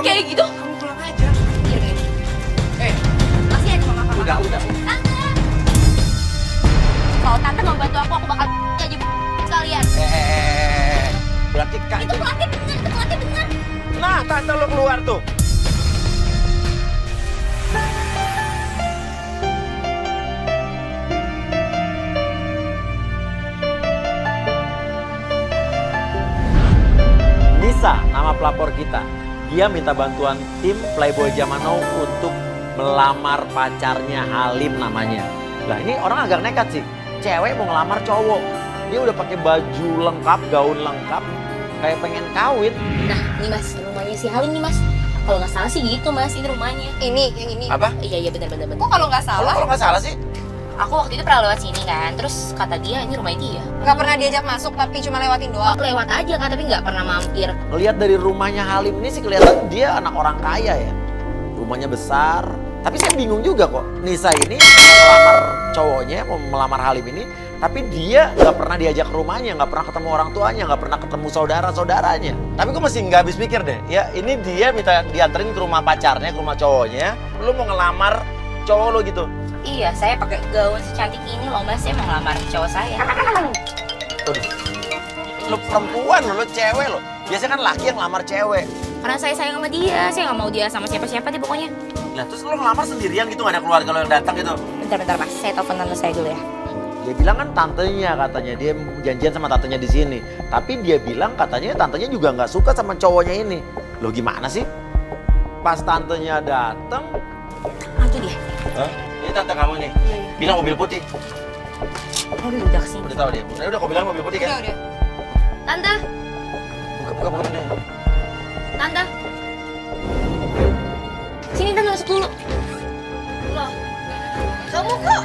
kayak gitu? Kamu pulang aja. Iya, masih aja mama papa. Udah. Tante. Kalau tante mau bantu aku bakal aja sekalian. Berarti Kak Itu pelatih bener. Nah, tante lo keluar tuh. Nisa, nama pelapor kita. Dia minta bantuan tim Playboy Zaman Now untuk melamar pacarnya Halim namanya. Lah ini orang agak nekat sih. Cewek mau ngelamar cowok. Dia udah pakai baju lengkap, gaun lengkap, kayak pengen kawin. Nah, ini mas, rumahnya si Halim nih mas. Kalau nggak salah sih gitu mas, ini rumahnya. Ini, yang ini. Apa? Iya benar. Kok kalau nggak salah? Kalau nggak salah sih. Aku waktu itu pernah lewat sini kan, terus kata dia ini rumah dia. Nggak pernah diajak masuk, tapi cuma lewatin doang. Lewat aja kan, tapi nggak pernah mampir. Ngelihat dari rumahnya Halim ini sih kelihatan dia anak orang kaya ya. Rumahnya besar. Tapi saya bingung juga kok. Nisa ini melamar cowoknya, mau melamar Halim ini. Tapi dia nggak pernah diajak ke rumahnya, nggak pernah ketemu orang tuanya, nggak pernah ketemu saudara-saudaranya. Tapi gue masih nggak habis pikir deh. Ya ini dia minta dianterin ke rumah pacarnya, ke rumah cowoknya. Lu mau ngelamar cowok lo gitu. Iya, saya pakai gaun secantik ini loh mas, saya mau ngelamar cowok saya. Aduh. Lu perempuan lo cewek lo. Biasanya kan laki yang ngelamar cewek. Karena saya sayang sama dia, saya nggak mau dia sama siapa-siapa deh pokoknya. Nah terus lo ngelamar sendirian gitu, nggak ada keluarga lo yang datang gitu? Bentar mas, saya telepon tante saya dulu ya. Dia bilang kan tantenya katanya, dia janjian sama tantenya di sini. Tapi dia bilang katanya tantenya juga nggak suka sama cowoknya ini. Lo gimana sih? Pas tantenya datang, Itu dia. hah? Ini tante kamu nih. Iya. Bilang mobil putih. Udah kesini. Udah tahu dia. Udah kau bilang mobil putih kan? Udah. Tante, Buka deh. tante. Sini tante masuk dulu. Loh, kamu kok?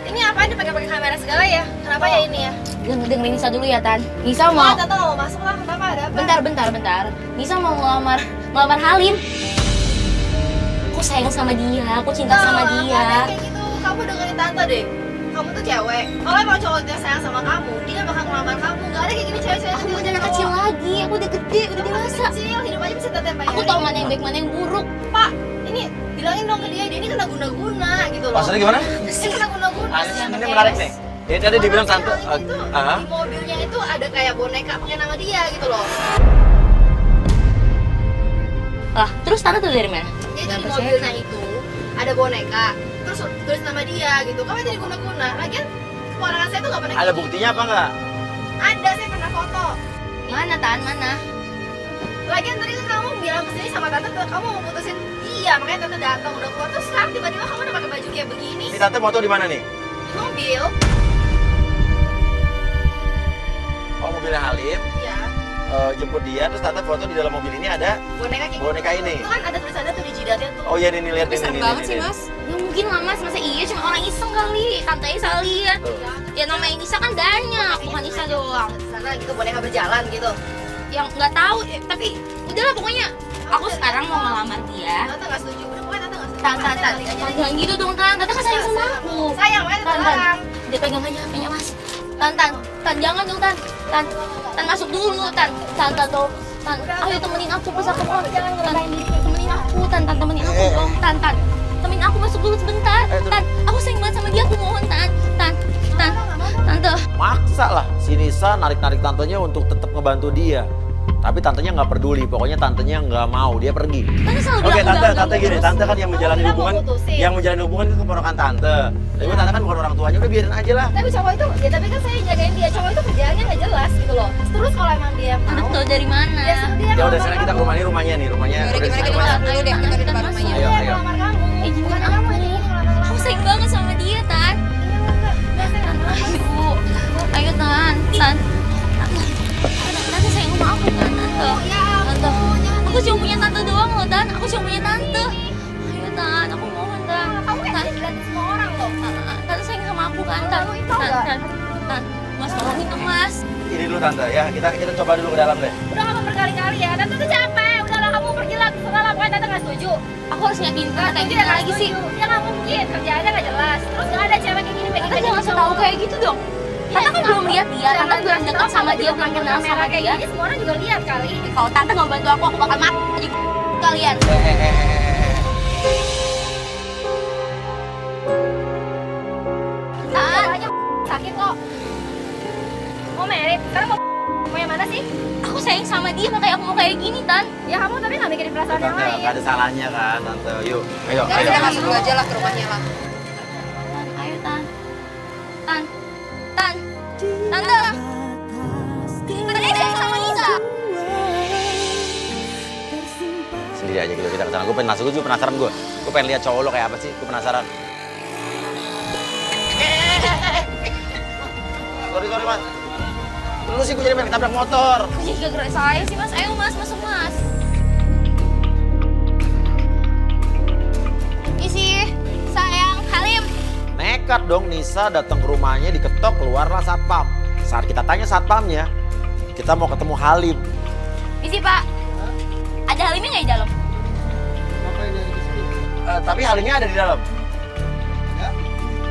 Ini apaan dipakai kamera segala ya? Kenapa ya ini ya? Dengerin Nisa dulu ya Tan. Nisa mau. Tante nggak mau masuk lah, kenapa ada apa? Bentar. Nisa mau ngelamar Halim. Aku sayang sama dia, aku cinta sama dia. Kayak gitu, kamu dengerin tante deh. Kamu tuh cewek. Kalau emang cowok dia sayang sama kamu, dia nggak bakal ngelamar kamu. Nggak ada kayak gini cewek-cewek. Aku udah anak kecil lagi, aku udah gede, udah Kamu masih dewasa. kecil, hidup aja bisa tante bayarin. Aku tahu mana yang baik, mana yang buruk. Pak, ini bilangin dong ke dia ini kena guna-guna gitu loh. Maksudnya gimana? Ini kena guna-guna. Ini menarik nih. Dia tadi dibilang tante. Itu di mobilnya itu ada kayak boneka pakai nama dia gitu loh. Lah, terus tante tuh dari mana? Jadi di mobilnya itu ada boneka, terus tulis nama dia gitu. Kamu jadi guna-guna. Lagian keponakan saya tuh nggak pernah. Ada buktinya apa nggak? Ada, saya pernah foto. Mana Tan? Mana? Lagian tadi kan kamu bilang kesini sama tante, kamu mau putusin dia, makanya tante datang udah keluar terus sekarang tiba-tiba kamu udah pakai baju kayak begini Ini tante foto di mana nih? di mobil. Oh mobilnya Halim. Iya. Jemput dia, terus tante foto di dalam mobil ini ada Boneka kayak boneka gitu. ini. Itu kan ada tulisannya tuh di jidatnya tuh. Oh iya nih lihat ini. Serem banget sih mas. Ya mungkin lah mas, masa iya cuma orang iseng kali. Tante salah lihat. Ya namanya Nisa kan banyak, bukan Nisa doang. Di sana gitu boneka berjalan gitu. Yang nggak tahu, tapi udahlah pokoknya. Aku sekarang mau ngelamar dia. Tante nggak setuju. Udah pokoknya tante nggak setuju. Tan, jangan gitu dong Tan. Tante kan sayang sama aku. Sayang, makanya tante larang. Dia pegang aja HP-nya mas. Tan, jangan dong Tan masuk dulu Tan tuh. Tan, ayo temenin aku pas aku mau. Temenin aku, Tan temenin aku dong. Tan, temenin aku masuk dulu sebentar. Tan, aku sayang banget sama dia, aku mohon Tan. Tante. Maksa lah si Nisa narik-narik tantenya untuk tetap ngebantu dia. Tapi tantenya nggak peduli, pokoknya tantenya nggak mau, dia pergi. Tante selalu Oke bilang tante gini, tante kan yang menjalani Udah, hubungan, mau putusin. yang menjalani hubungan itu keponakan tante. Tapi tante kan bukan orang tuanya, udah biarin aja lah. Tapi cowok itu, ya tapi kan saya jagain dia. Cowok itu kerjaannya nggak jelas gitu loh. Terus kalau emang dia Tante mau, tahu dari mana? ya suruh dia Ya udah ngelamar sekarang kita ke kamu. rumah ini, rumahnya. Yaudah, Udah, gimana kita rumahnya. masuk dulu deh, kita di depan rumahnya. Ayo, Dia ayo. ngelamar kamu. Bukan Bukan aku. kamu ini ngelamar Aku kamu. sayang banget sama dia Tan. Ayo Tan. Tante sayang sama aku kan Tante. Tante. Aku cuma punya tante doang loh Tan. Aku cuma punya tante. Ayo Tan, aku mohon Tan. Kamu kan dilihat semua orang loh. Tante sayang sama aku kan Tan. Kamu itu enggak? Tan. Mas tolong itu Mas. Ini dulu tante ya, kita coba dulu ke dalam deh. Udah kamu berkali-kali ya. Tante tuh capek. Udahlah kamu pergi lah. Terserah pokoknya tante nggak setuju. Aku harus nyatiin Tante kayak Dia gini nggak lagi sih. setuju. Ya nggak mungkin. Kerjaannya nggak jelas. Terus nggak ada cewek kayak gini. Tante jangan langsung tahu kayak gitu dong. Tante kan belum lihat dia, Tante belum dekat sama dia, belum kenal sama kayak dia. gini semua orang juga lihat kali. Kalau Tante nggak bantu aku bakal mati. kalian. Tan, sakit kok. Mau merit? Sekarang mau yang mana sih? Aku sayang sama dia makanya aku mau kayak gini, Tan. Ya kamu tapi nggak mikirin perasaan yang Tante, lain. nggak ada salahnya kan, Tante. Yuk, ayo, Udah, ayo. udah, masuk dulu aja lah ke rumahnya lah. Tan, ayo Tan. Tan. Tan. Tante. Tante sayang sama Nisa. Sendiri aja gitu kita kesana. Gue pengen masuk, gue juga penasaran gue. Gue pengen lihat cowok lo kayak apa sih, gue penasaran. Sorry mas. Lu sih gue jadi pengen ketabrak motor. Aku juga gerak saya sih Mas. Ayo Mas, masuk Mas. Isi, sayang, Halim. Nekat dong Nisa datang ke rumahnya, diketok, keluarlah satpam. Saat kita tanya satpamnya, kita mau ketemu Halim. Isi Pak. Ada Halimnya nggak di dalam? Ngapain yang di sini? Tapi Halimnya ada di dalam. Ya?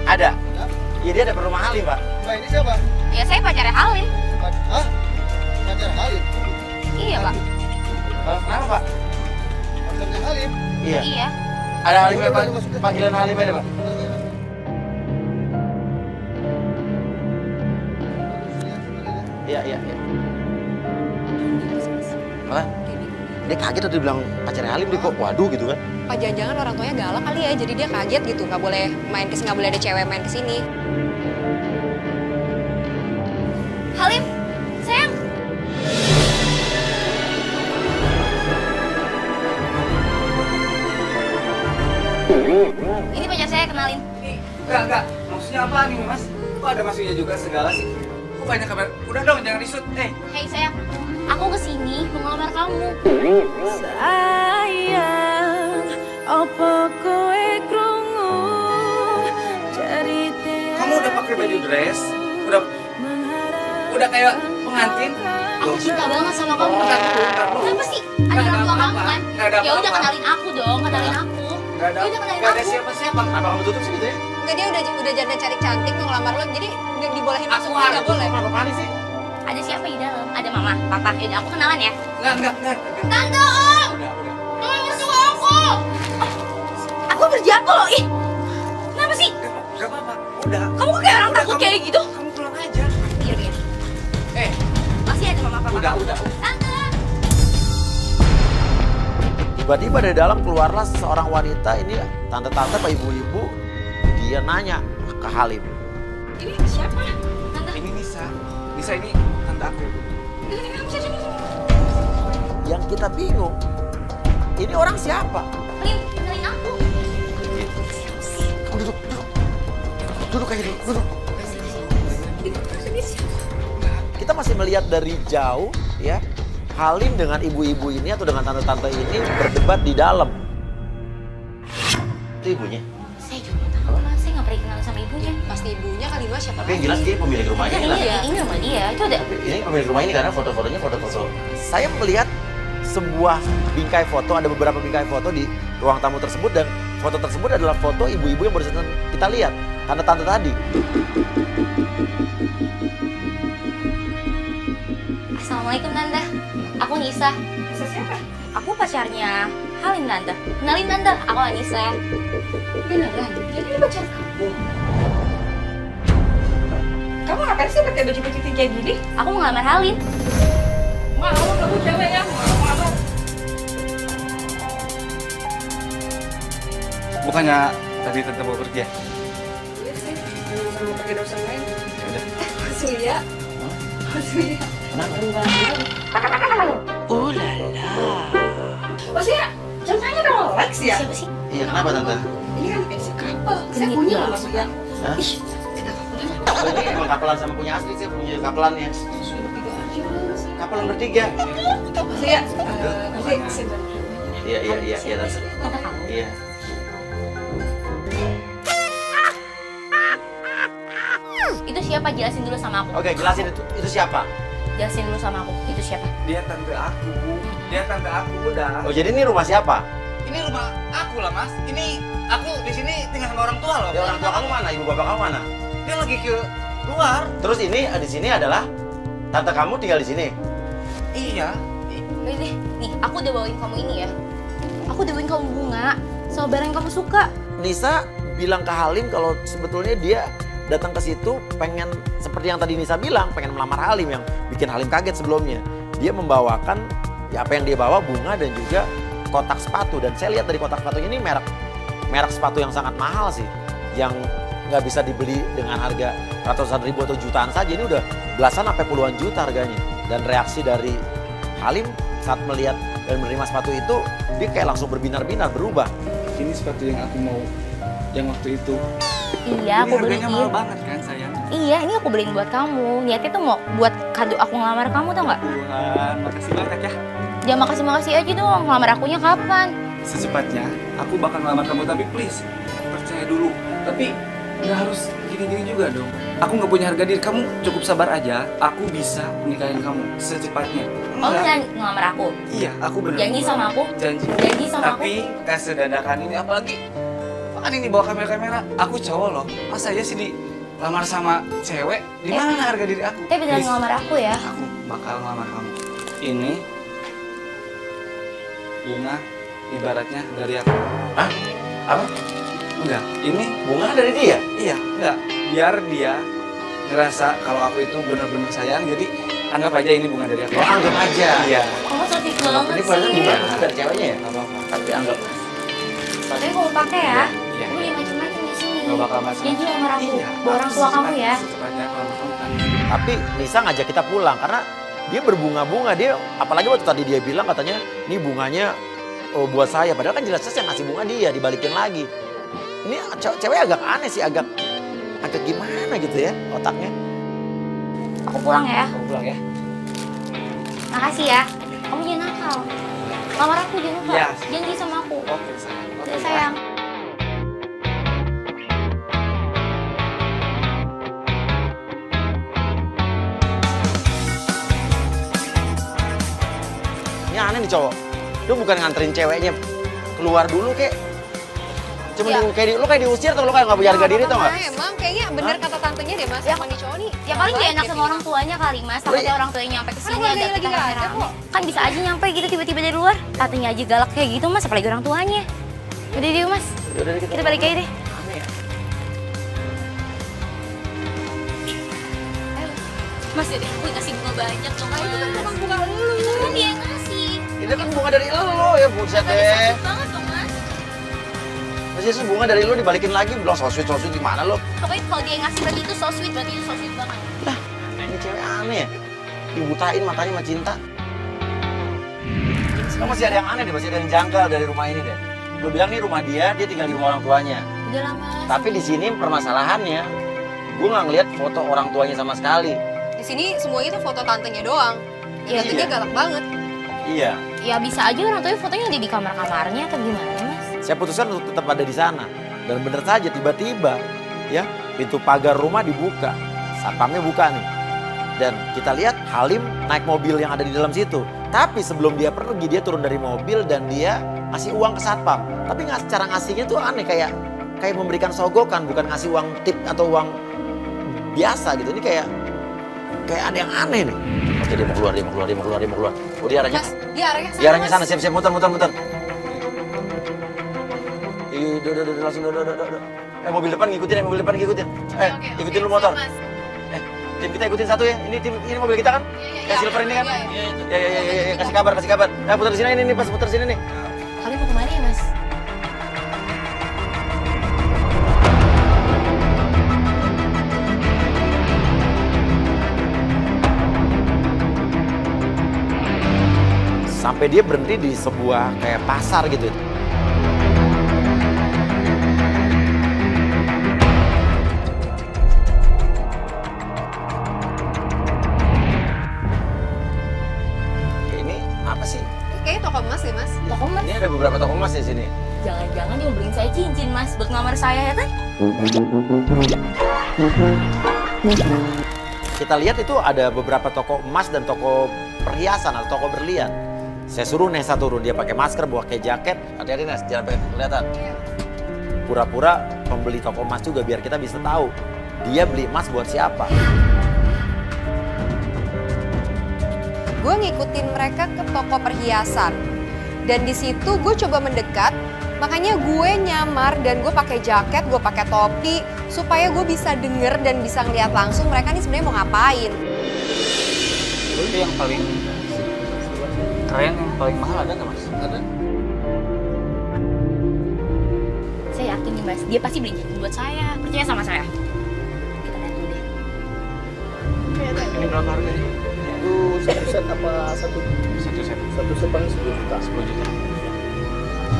Ada. Ya? Iya dia ada di rumah Halim pak. Mbak ini siapa? Ya saya pacarnya Halim. Hah? Pacar Halim? Iya Pak. Kenapa pak? Pacarnya Halim? Iya. Iya. Ada Halim pak? Panggilan Halim ada pak? Iya. Apa? Dia kaget tuh dibilang pacarnya Halim dia kok waduh gitu kan. Apa jangan-jangan orang tuanya galak kali ya, jadi dia kaget gitu, nggak boleh main kesini, nggak boleh ada cewek main kesini. Halim, sayang. Ini pacar saya, kenalin. Enggak. Maksudnya apa nih, Mas? Kok ada maksudnya juga segala sih? Kok banyak kabar? Udah dong, jangan risut. Hei sayang, aku kesini mau ngelamar kamu. Sayang, opo kowe krungu cerita. Kamu udah pakai baju dress? Udah kayak pengantin? Aku cinta banget sama kamu. Bentar dulu. Kenapa sih? Ada Nggak ada orang tua kamu apa-apa. kan? Nggak ada Ya udah apa-apa. kenalin aku dong, kenalin aku. Gak ada, Ya udah kenalin gak ada aku. siapa-siapa. Kenapa kamu tutup sih gitu ya? Enggak, dia udah janda cari cantik mau ngelamar lo, jadi nggak dibolehin Aku masuk, harus nggak boleh. Kenapa panik sih? Ada siapa di dalam? Ada mama, papa. Ya udah aku kenalan ya. Enggak. Tante Om, Udah. tolong mertua aku. Aku berjatuh loh, ih. Kenapa sih? Gak apa-apa. Udah. Kamu kok kayak orang Udah, takut kamu- kayak gitu? Kamu pulang aja. Iya. Masih ada mama papa. Udah. Tante. Tiba-tiba dari dalam keluarlah seorang wanita ini tante-tante apa ibu-ibu. Dia nanya ke Halim. Ini siapa? Tante. Ini Nisa. Nisa ini tante aku. Ini kamu sini. Yang kita bingung, ini orang siapa? Halim, kenalin aku. Kamu duduk. Duduk aja dulu, duduk. Kita masih melihat dari jauh ya, Halim dengan ibu-ibu ini atau dengan tante-tante ini berdebat di dalam. Itu ibunya. Saya juga tahu mas, saya nggak pernah kenal sama ibunya. Pasti ibunya kali Mas, siapa Tapi yang lagi? jelas dia pemilik rumahnya Iya, lah. ini rumah dia. Itu ada. Ini pemilik rumah ini karena foto-fotonya foto-foto. Saya melihat sebuah bingkai foto, ada beberapa bingkai foto di ruang tamu tersebut dan foto tersebut adalah foto ibu-ibu yang barusan kita lihat, tante-tante tadi. Assalamualaikum Tante. Aku Nisa. Bisa siapa? Aku pacarnya Halim Tante. Kenalin Tante, aku Anissa. Beneran? Jadi ini pacar kamu? Kamu ngapain sih pakai baju putih kayak gini? Aku mau ngelamar Halim. Kamu cewek ya? Mau. Bukannya tadi tante mau pergi ya? Iya sih, sama pakai dosen lain. Ya udah. Surya. Surya. Oh Surya, contohnya Rolex ya? Siapa sih? Iya, kenapa tante? Ini kan pensi kapal. Saya punya loh Surya. Hah? Ih, kita kapalan. Oh, ini emang kapelan sama punya asli, saya punya kapelannya. Sudah 3 aja. Kapelan bertiga. Surya, nanti saya bantu. Iya, tante. Tante kamu. Iya. Itu siapa? Jelasin dulu sama aku. Oke, jelasin itu siapa? Jelasin dulu sama aku. Itu siapa? Dia tante aku. Dia tante aku udah. Oh, jadi ini rumah siapa? Ini rumah aku lah, Mas. Ini aku di sini tinggal sama orang tua loh. Ya, orang tua kamu mana? Ibu bapak kamu mana? Dia lagi ke luar. Terus ini di sini adalah tante kamu tinggal di sini. Iya. Nih, aku udah bawain kamu ini ya. Aku udah beliin kamu bunga sama barang yang kamu suka. Nisa bilang ke Halim kalau sebetulnya dia datang ke situ pengen seperti yang tadi Nisa bilang, pengen melamar Halim yang bikin Halim kaget sebelumnya. Dia membawakan ya apa yang dia bawa, bunga dan juga kotak sepatu. Dan saya lihat dari kotak sepatunya ini merek sepatu yang sangat mahal sih, yang nggak bisa dibeli dengan harga ratusan ribu atau jutaan saja. Ini udah belasan sampai puluhan juta harganya. Dan reaksi dari Halim saat melihat dan menerima sepatu itu, dia kayak langsung berbinar-binar, berubah. Ini sepatu yang aku mau, yang waktu itu. Iya, aku Ini harganya mahal beliin. banget kan sayang. Iya, ini aku beliin buat kamu. Niatnya tuh mau buat kado aku ngelamar kamu, tau nggak? Tuhan, makasih banyak ya. Jangan makasih-makasih aja dong. Ngelamar akunya kapan? Secepatnya, aku bakal ngelamar kamu, tapi please, percaya dulu. Tapi nggak harus gini-gini juga dong. Aku nggak punya harga diri, kamu cukup sabar aja. Aku bisa nikahin kamu secepatnya. Oh, Enggak. jangan ngelamar aku. Iya, aku bener. Janji sama aku. Janji. Janji sama aku. Tapi kasih dadakan ini apalagi kan ini bawa kamera-kamera. Aku cowok loh. Masa ya sih dilamar sama cewek? Di mana harga diri aku? Tapi beneran Please. ngelamar aku ya. Aku bakal ngelamar kamu. Ini bunga ibaratnya dari aku. Hah? Apa? Enggak, ini Bunga dari dia? iya, enggak. Biar dia ngerasa kalau aku itu benar-benar sayang. Jadi anggap aja ini bunga dari aku. Oh, anggap aja. Iya. Kamu so sweet Ini banget padahal sih. bunga dari ceweknya ya? Gak apa-apa. Tapi anggap. Soalnya kamu pakai ya. Iya. Aku beli macam-macam di sini. Gak bakal masalah. Janji ngelamar aku. Iya, Bawa orang tua kamu ya. Secepatnya kalau kamu kan. Tapi Nisa ngajak kita pulang karena dia berbunga-bunga. Dia apalagi waktu tadi dia bilang katanya ini bunganya buat saya. Padahal kan jelas-jelas yang ngasih bunga dia, dibalikin lagi. Ini cewek agak aneh sih, agak gimana gitu ya otaknya. Aku pulang ya. Kamu pulang ya. Makasih ya. Kamu jangan nakal. Lamar aku jangan lupa. Iya. Janji sama aku. Oke, sayang. Oke, Udah sayang. Ini aneh nih cowok. Lu bukan nganterin ceweknya keluar dulu kek. Cuma Ya. lu kayak diusir atau lu kayak nggak punya harga diri tau nggak? Emang kayaknya bener kata tantenya deh mas, Ya. emang nih cowok nih. Ya paling gak enak baik sama gitu. orang tuanya kali mas. Takutnya orang tuanya nyampe ke sini Kan keluarganya ada lagi nggak ada rame-rame. kok. Kan bisa aja nyampe gitu tiba-tiba dari luar. Tatanya aja galak kayak gitu mas, apalagi orang tuanya. Udah deh mas, Yaudah deh, kita balik aja deh. Aneh ya. Mas jadi aku kasih bunga banyak dong mas. Itu kan emang bunga lu. Itu kan dia yang ngasih. Ini kan bunga dari lo ya buset deh. Sakit banget dong mas. Masih bunga dari lu dibalikin lagi, bilang so sweet gimana lo? Pokoknya kalau dia yang ngasih berarti itu so sweet, berarti itu so sweet banget. Lah, ini cewek aneh ya. Dibutain matanya sama cinta. Kamu masih ada yang aneh deh, masih ada yang janggal dari rumah ini deh. Lu bilang nih rumah dia tinggal di rumah orang tuanya. Udah lah mas. Tapi di sini permasalahannya, gue nggak ngeliat foto orang tuanya sama sekali. Di sini semuanya tuh foto tantenya doang. Iya. Tantenya galak banget. Iya, Ya bisa aja orang tuanya fotonya ada di kamar-kamarnya atau gimana mas? saya putuskan untuk tetap ada di sana. Dan bener saja tiba-tiba ya pintu pagar rumah dibuka, satpamnya buka nih. Dan kita lihat Halim naik mobil yang ada di dalam situ. Tapi sebelum dia pergi, dia turun dari mobil dan dia ngasih uang ke satpam. Tapi cara ngasihnya tuh aneh, kayak memberikan sogokan, bukan ngasih uang tip atau uang biasa gitu. Ini kayak ada yang aneh nih. Oke, dia mau keluar. Oh, dia arahnya. Mas, dia arahnya sana. Di arahnya Mas. sana, siap-siap muter. Udah, langsung, udah. Mobil depan ngikutin. Ikutin lu motor. Tim kita ikutin satu ya. Ini mobil kita kan? Yang silver ini kan? Ya, kasih kabar. Nah, putar di sini ini, pas putar sini nih. Kalian mau kemana ya mas? Sampai dia berhenti di sebuah kayak pasar gitu. Ini apa sih? Kayaknya toko emas deh mas. Toko mas? Ini ada beberapa toko emas di sini. Jangan-jangan dia mau beliin saya cincin mas buat ngelamar saya ya kan? Kita lihat itu ada beberapa toko emas dan toko perhiasan atau toko berlian. Saya suruh Nesa turun, dia pakai masker, bawa kayak jaket. Hati-hati Nes, jangan sampai kelihatan. Pura-pura pembeli toko emas juga biar kita bisa tahu dia beli emas buat siapa. Gue ngikutin mereka ke toko perhiasan. Dan di situ gue coba mendekat, makanya gue nyamar dan gue pakai jaket, gue pakai topi supaya gue bisa denger dan bisa ngeliat langsung mereka nih sebenarnya mau ngapain. Itu yang paling keren, yang paling mahal ada nggak mas? Ada. Saya yakin nih mas, dia pasti beli cincin buat saya. Percaya sama saya. Kita lihat dulu deh. Ini berapa harganya? Itu satu set apa satu? Satu set. Satu set paling 10 juta. 10 juta.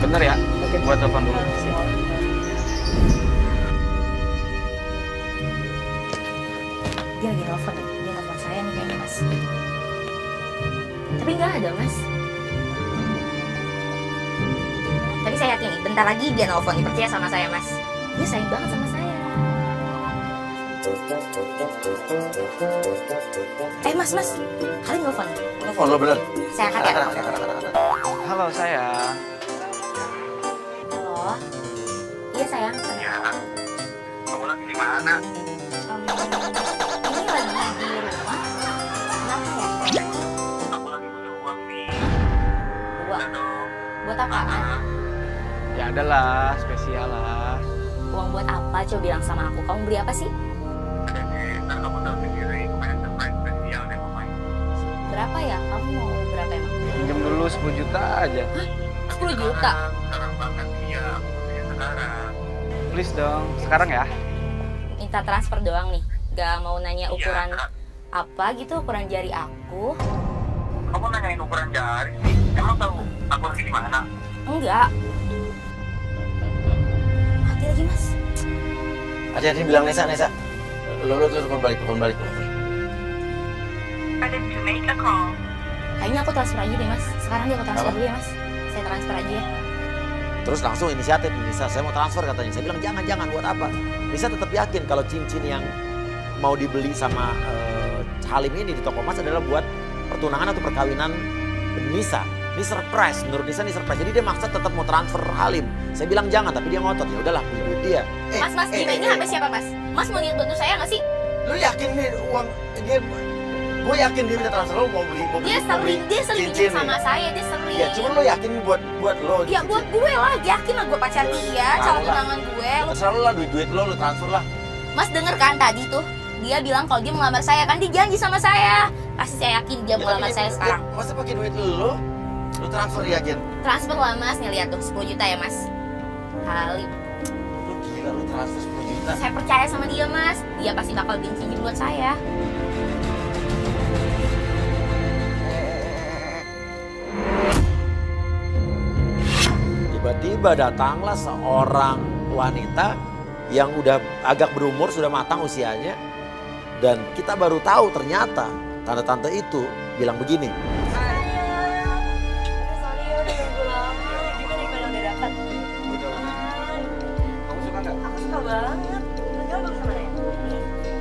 Bener ya? Oke. Buat telepon dulu. Dia lagi nelfon nih, dia nelfon saya nih kayaknya mas. Tapi nggak ada mas. Tapi saya yakin nih, bentar lagi dia nelfon nih, percaya sama saya mas. Dia sayang banget sama saya. Mas, kalian nelfon nih. Telepon lo bener. Saya angkat ya. Halo sayang. Halo. Iya sayang, kenapa? Kamu lagi di mana? Ini lagi di rumah. Kenapa ya? Aku lagi butuh uang nih. Uang. Buat apaan? Ya adalah, spesial lah. Uang buat apa? Coba bilang sama aku. Kamu beli apa sih? Ntar kamu tahu sendiri, aku pengen surprise spesial deh pokoknya. Berapa ya? Kamu mau berapa emang? Pinjam dulu 10 juta aja. 10 juta? Sekarang banget, iya. Aku butuhnya sekarang. Please dong, sekarang ya. Minta transfer doang nih. Gak mau nanya ukuran apa gitu, ukuran jari aku. Kamu nanyain ukuran jari sih? Emang tahu aku lagi di mana? Enggak. Mati lagi mas. Hati-hati bilang Nesa. Lo telepon balik. Kayaknya aku transfer aja deh mas. Sekarang dia aku transfer dulu ya mas. Saya transfer aja ya. Terus langsung inisiatif Nisa, saya mau transfer katanya. Saya bilang jangan buat apa. Nisa tetap yakin kalau cincin yang mau dibeli sama Halim ini di toko emas adalah buat pertunangan atau perkawinan Nisa. Ini surprise, menurut Nisa ini surprise. Jadi dia maksa tetap mau transfer Halim. Saya bilang jangan, tapi dia ngotot. Ya udahlah, beli duit dia. Mas, ini HP siapa mas? Mas mau niat bantu saya nggak sih? Lu yakin nih uang dia? Gue yakin dia minta transfer lo mau beli Dia sering cincin sama nih. saya, dia sering. Ya cuma lo yakin buat lo. Ya buat gue lah, yakin lah gue pacar dia, calon tunangan gue. Terserah lo lah, duit lo transfer lah. Mas denger kan tadi tuh, dia bilang kalau dia mau ngelamar saya, kan dia janji sama saya. Pasti saya yakin dia mau ngelamar saya sekarang. Masa pakai duit lo transfer yakin? Transfer lah mas, nih lihat tuh 10 juta ya mas. Halim. Lu gila lu transfer 10 juta. Saya percaya sama dia mas, dia pasti bakal beli cincin buat saya. Tiba-tiba datanglah seorang wanita yang udah agak berumur, sudah matang usianya. Dan kita baru tahu ternyata tante-tante itu bilang begini.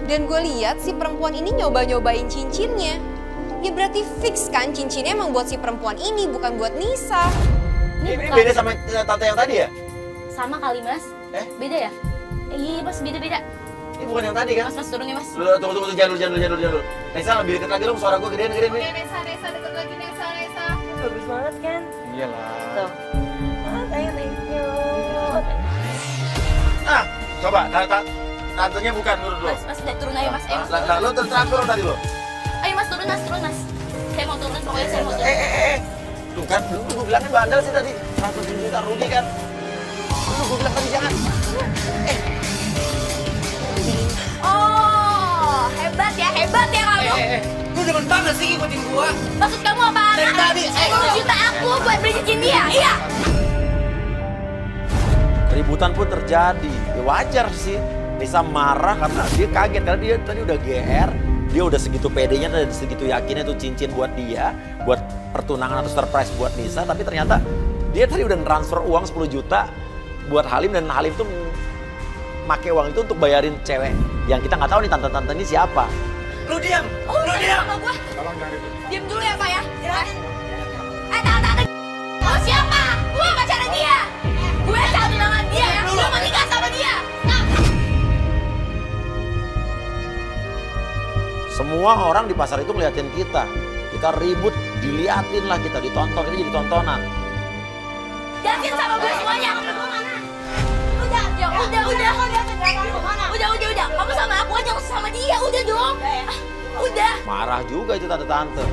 Dan gue lihat si perempuan ini nyoba-nyobain cincinnya. Ya berarti fix kan cincinnya emang buat si perempuan ini, bukan buat Nisa. Ini beda sama tante yang tadi ya? Sama kali mas. Beda ya? Iya mas, beda-beda. Ini bukan yang tadi kan? Mas turun ya mas. Tunggu, jangan dulu. Nesa lebih deket lagi dong, suara gue gedean nih. Nesa deket lagi Nesa. Bagus banget kan? Iyalah. Tuh. Thank you. Ah, coba tantenya bukan menurut lo. Mas udah turun ayo mas. Ayo mas. Nah, lo transfer tadi lo. Ayo mas turun mas. Saya mau turun, pokoknya saya mau turun. Tuh kan, lu gue bilangnya bandel sih tadi. 100 juta rugi kan. Lu gue bilang tadi jangan. Oh, hebat ya kamu. Lu demen banget sih ikutin gua. Maksud kamu apaan? Dari tadi, 10 juta aku buat beli cincin dia, iya. Keributan pun terjadi. Ya wajar sih. Nisa marah karena dia kaget karena dia tadi udah GR. Dia udah segitu pedenya dan segitu yakinnya tuh cincin buat dia, buat pertunangan atau surprise buat Nisa. Tapi ternyata dia tadi udah transfer uang 10 juta buat Halim dan Halim tuh make uang itu untuk bayarin cewek yang kita nggak tahu nih tante-tante ini siapa. Lu diam. Lu diam sama gua. Diam dulu ya, Pak ya. Tante. Lu siapa? Gua pacaran dia. Gue calon tunangan dia ya. Lu mau nikah sama dia. Semua orang di pasar itu ngeliatin kita. Kita ribut, diliatin lah kita, ditonton, ini jadi tontonan. Jelasin sama gue semuanya. Udah. Kamu sama aku aja, nggak usah sama dia. Udah dong. Udah. Marah juga itu tante-tante.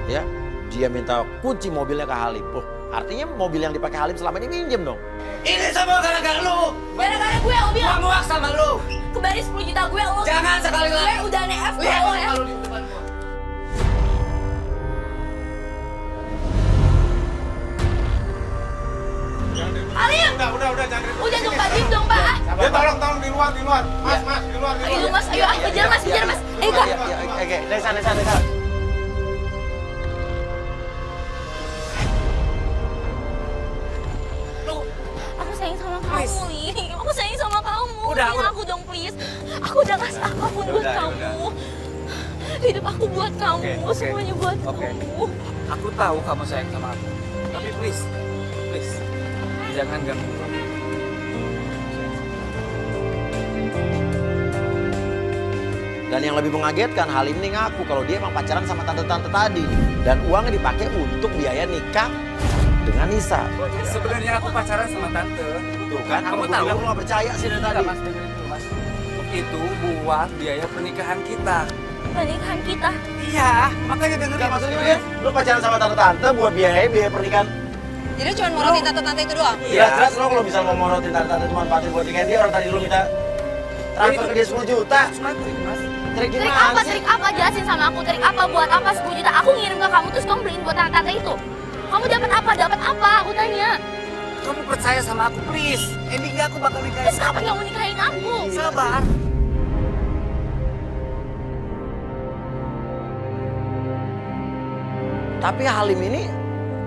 Ya, dia minta kunci mobilnya ke Halim. Oh, artinya mobil yang dipakai Halim selama ini minjem dong. Ini semua gara-gara lu. Gara-gara gue yang Gua bilang. muak sama lu. Kembali 10 juta gue lo. Jangan sekali lagi. Gue udah NF Lihat lo ya. kalau di depan gua. Alim. Udah, jangan ribut. Udah dong Pak, diem dong Pak. Ya tolong di luar. Mas, di luar. Ayo Mas, ayo kejar Mas. Kak. Oke, Desa. Aku sayang sama kamu nih. Aku sayang sama kamu. Udah. Aku dong please. Aku udah kasih apapun buat kamu. Hidup aku buat kamu, semuanya buat kamu. Aku tahu kamu sayang sama aku. Tapi please. Jangan ganggu. Dan yang lebih mengagetkan, Halim ini ngaku kalau dia emang pacaran sama tante-tante tadi. Dan uangnya dipakai untuk biaya nikah dengan Nisa. Sebenarnya aku pacaran sama tante. Tuh kan, Kamu kamu tahu? bilang lu gak percaya sih dari tadi. Enggak, Mas, dengerin dulu, Mas. Itu buat biaya pernikahan kita. Pernikahan kita. Iya, makanya dengerin. Enggak, maksudnya ya, lu pacaran sama tante-tante buat biaya pernikahan. Jadi cuma morotin tante-tante itu doang? Jelas-jelas lo kalau bisa ngomorotin tante-tante cuma manfaatin buat nikahin dia, orang tadi lu minta transfer ke dia 10 juta. Trik Trik gimana apa? sih? Trik apa? Jelasin sama aku. Trik apa? Buat apa 10 juta? Aku ngirim ke kamu terus kamu beliin buat tante itu. Kamu dapat apa? Dapat apa? Aku tanya. Kamu percaya sama aku, please. Endingnya aku bakal nikahin Terus kenapa kamu nikahin aku? Sabar. Tapi Halim ini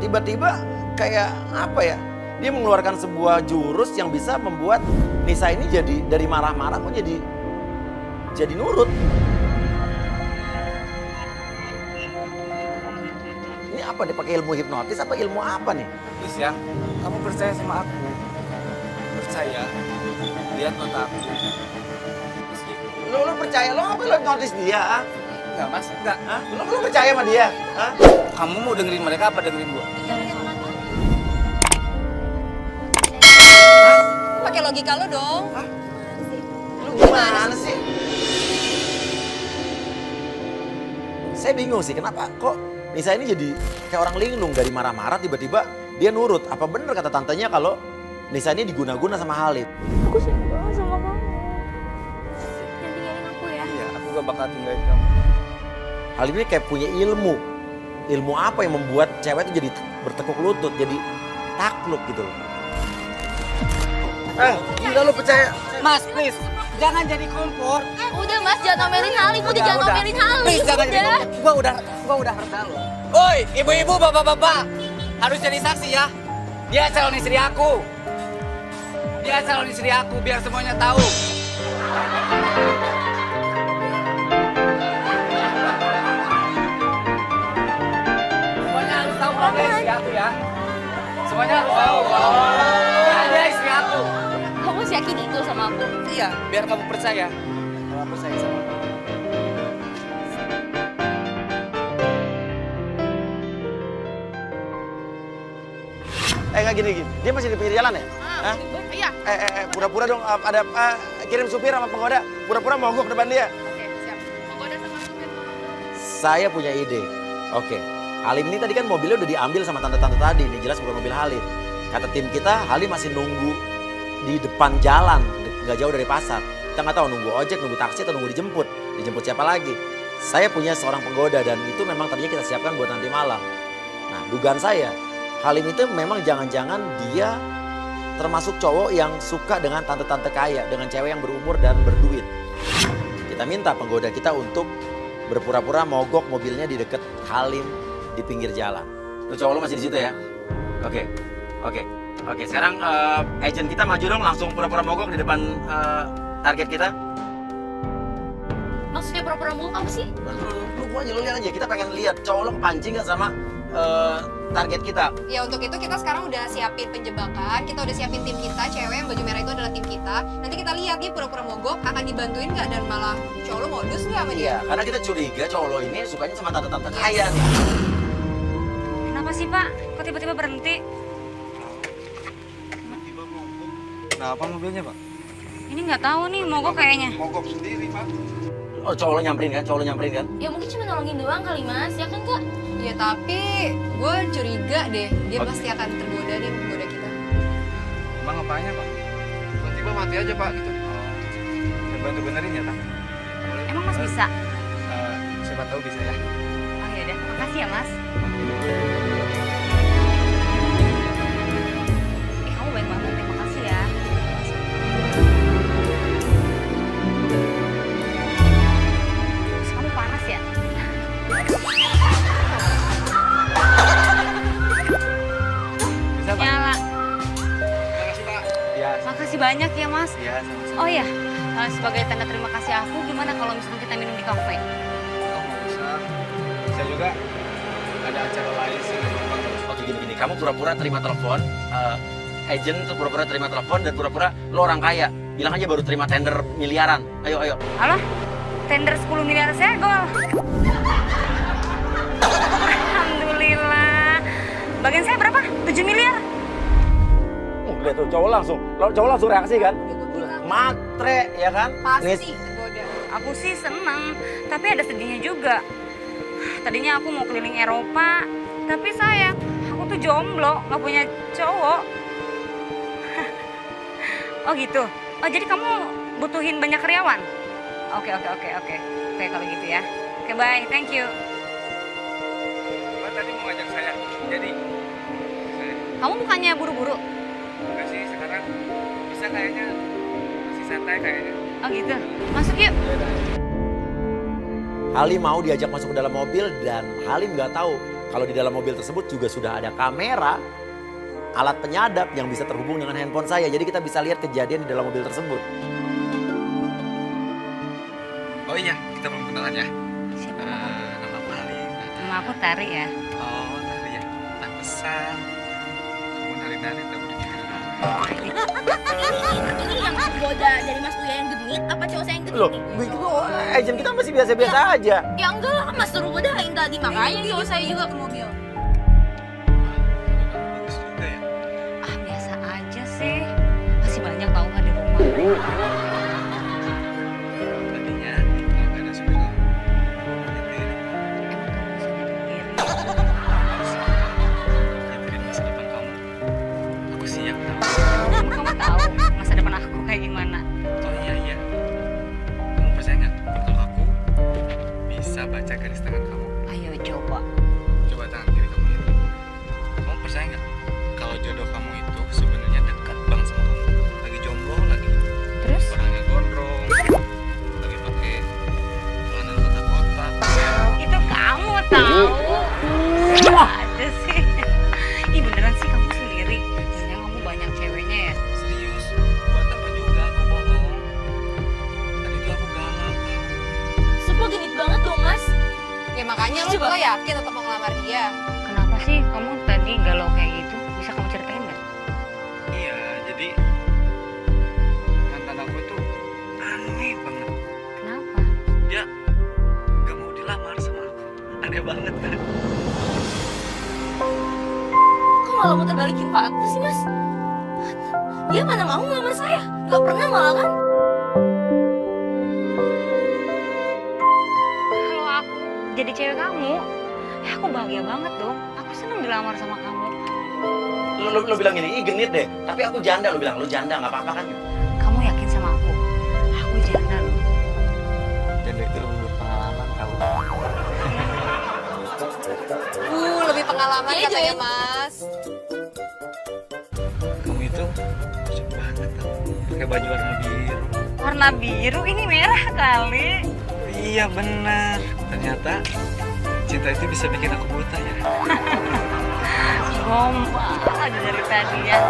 tiba-tiba kayak apa ya? Dia mengeluarkan sebuah jurus yang bisa membuat Nisa ini jadi dari marah-marah kok jadi nurut. Ini apa nih, pakai ilmu hipnotis apa ilmu apa nih? Please ya, kamu percaya sama aku. Percaya. Lihat mata aku. Lu percaya lo apa lo hipnotis dia? Ah? Enggak, Mas. Enggak. Hah? Lu percaya sama dia? Hah? Kamu mau dengerin mereka apa dengerin gua? Pakai logika lo dong. Lu gimana sih? Saya bingung sih kenapa kok Nisa ini jadi kayak orang linglung, dari marah-marah tiba-tiba dia nurut. Apa bener kata tantenya kalau Nisa ini diguna-guna sama Halim? Aku sayang banget sama kamu. Jangan tinggalin aku ya. Iya, aku gak bakal tinggalin kamu. Halim ini kayak punya ilmu. Ilmu apa yang membuat cewek itu jadi bertekuk lutut, jadi takluk gitu loh. Gila lu percaya? Mas, please. Jangan jadi kompor. Udah Mas, jangan omelin Halim. Udah jangan omelin Halim. Please, jangan jadi Udah. kompor. Gua udah reda lo. Oi, ibu-ibu, bapak-bapak. Harus jadi saksi ya. Dia calon istri aku. Biar semuanya tahu. Semuanya harus tahu kalau dia istri aku ya. Semuanya harus tahu kalau dia istri aku. Kamu masih yakin itu sama aku? Iya, biar kamu percaya kalau aku sayang sama kamu. Nggak gini. Dia masih di pinggir jalan ya? Hah? Iya. Pura-pura dong ada kirim supir sama penggoda. Pura-pura mogok depan dia. Oke, siap. Menggoda sama supir. Saya punya ide. Oke. Halim ini tadi kan mobilnya udah diambil sama tante-tante tadi. Ini jelas bukan mobil Halim. Kata tim kita, Halim masih nunggu di depan jalan, nggak jauh dari pasar. Kita nggak tahu nunggu ojek, nunggu taksi, atau nunggu dijemput. Dijemput siapa lagi? Saya punya seorang penggoda dan itu memang tadinya kita siapkan buat nanti malam. Nah, dugaan saya, Halim itu memang jangan-jangan dia termasuk cowok yang suka dengan tante-tante kaya, dengan cewek yang berumur dan berduit. Kita minta penggoda kita untuk berpura-pura mogok mobilnya di dekat Halim di pinggir jalan. Tuh cowok lo masih di situ ya? Oke. Sekarang agent kita maju dong, langsung pura-pura mogok di depan target kita. Maksudnya pura-pura mogok apa sih? Lu aja, lu lihat aja. Kita pengen lihat cowok lo kepancing nggak sama target kita. Ya untuk itu kita sekarang udah siapin penjebakan, kita udah siapin tim kita, cewek yang baju merah itu adalah tim kita. Nanti kita lihat dia pura-pura mogok, akan dibantuin nggak dan malah cowok lo modus nggak sama dia? Iya, karena kita curiga cowok lo ini sukanya sama tante-tante kaya nih. Kenapa sih Pak? Kok tiba-tiba berhenti? Kenapa mobilnya, Pak? Ini nggak tahu nih, mogok kayaknya. Mogok sendiri, Pak. Oh, cowok lo nyamperin kan? Ya mungkin cuma nolongin doang kali mas, ya kan kak? Ya tapi gue curiga deh, dia pasti akan tergoda deh menggoda kita. Emang apanya, Pak? Tiba-tiba mati aja, Pak, gitu. Saya bantu benerin ya, Pak. Emang mas bisa? Siapa tahu bisa ya. Oh ya udah, makasih ya mas. Kamu baik banget, terima kasih ya. Terus kamu panas ya? Bisa, Pak? Nyala. Makasih, Pak. Iya. Makasih banyak ya mas. Iya, sama-sama. Oh iya, sebagai tanda terima kasih aku, gimana kalau misalnya kita minum di kafe? Oh, nggak usah. Saya juga ada acara lain sih. Oke gini, kamu pura-pura terima telepon, agent tuh pura-pura terima telepon dan pura-pura lo orang kaya. Bilang aja baru terima tender miliaran. Ayo. Alah, tender 10 miliar segol. Alhamdulillah. Bagian saya berapa? 7 miliar. Lihat tuh, cowok langsung reaksi kan? Matre, ya kan? Pasti tergoda. Aku sih seneng, tapi ada sedihnya juga. Tadinya aku mau keliling Eropa, tapi sayang, aku tuh jomblo, nggak punya cowok. Oh gitu. Oh jadi kamu butuhin banyak karyawan? Oke, kalau gitu ya. Oke, bye, thank you. Pak tadi mau ngajak saya. Jadi, saya Kamu bukannya buru-buru? enggak sih sekarang bisa kayaknya masih santai kayaknya. Oh gitu. Masuk yuk. Halim mau diajak masuk ke dalam mobil dan Halim nggak tahu kalau di dalam mobil tersebut juga sudah ada kamera, alat penyadap yang bisa terhubung dengan handphone saya. Jadi kita bisa lihat kejadian di dalam mobil tersebut. Oh iya, kita belum kenalan ya. Siapa? Nama aku Halim. Nama aku Tari ya. Oh, tadi ya. Pantesan. Kamu nari-nari tak boleh. Ini yang goda dari mas Uya yang genit, apa cowok saya yang genit? Loh, begitu agent kita masih biasa-biasa aja. Ya enggak lah, kan mas suruh godain tadi, makanya cowok saya juga ke mobil. Bagus juga ya. Ah biasa aja sih. Masih banyak tahu nggak di rumah. Tadinya kalau nggak ada supir kamu, nyetir. Emang kamu bisa nyetir? Nyetirin masa depan kamu. Aku siap tahu. Emang kamu tahu masa depan aku kayak gimana? Oh iya. Kamu percaya nggak kalau aku bisa baca garis tangan kamu? Ayo coba. Coba tangan kiri kamu lihat. Kamu percaya nggak kalau jodoh kamu itu sebenarnya dekat banget sama kamu? Lagi jomblo lagi. Terus? Orangnya gondrong. Lagi pakai celana kotak-kotak. Itu kamu tahu. Ada sih. Ih beneran sih kamu sendiri. Jangan kamu banyak ceweknya ya. Serius, buat apa juga aku bohong? Tadi tuh aku galau tahu. Sumpah genit banget dong mas. Ya makanya lo yakin tetap mau ngelamar dia. Kenapa sih kamu tadi galau kayak gitu? Bisa kamu ceritain nggak? Iya, jadi mantan aku tuh aneh banget. Kenapa? Dia gak mau dilamar sama aku. Aneh banget kan? Kok malah mau terbalikin fakta sih mas? Dia mana mau ngelamar saya? Gak pernah malah kan? Kalau aku jadi cewek kamu, ya aku bahagia banget dong. Aku seneng dilamar sama kamu. Lo bilang ini, genit deh. Tapi aku janda, lo bilang. Lo janda, nggak apa-apa kan? Kamu yakin sama aku? Aku janda loh. Janda itu lebih berpengalaman tahu. Lebih pengalaman Iya, katanya Joy. mas. Kamu itu cocok banget tau. Pakai baju warna biru. Warna biru ini merah kali. Iya benar. Ternyata cinta itu bisa bikin aku buta ya. Gombal aja dari tadi ya.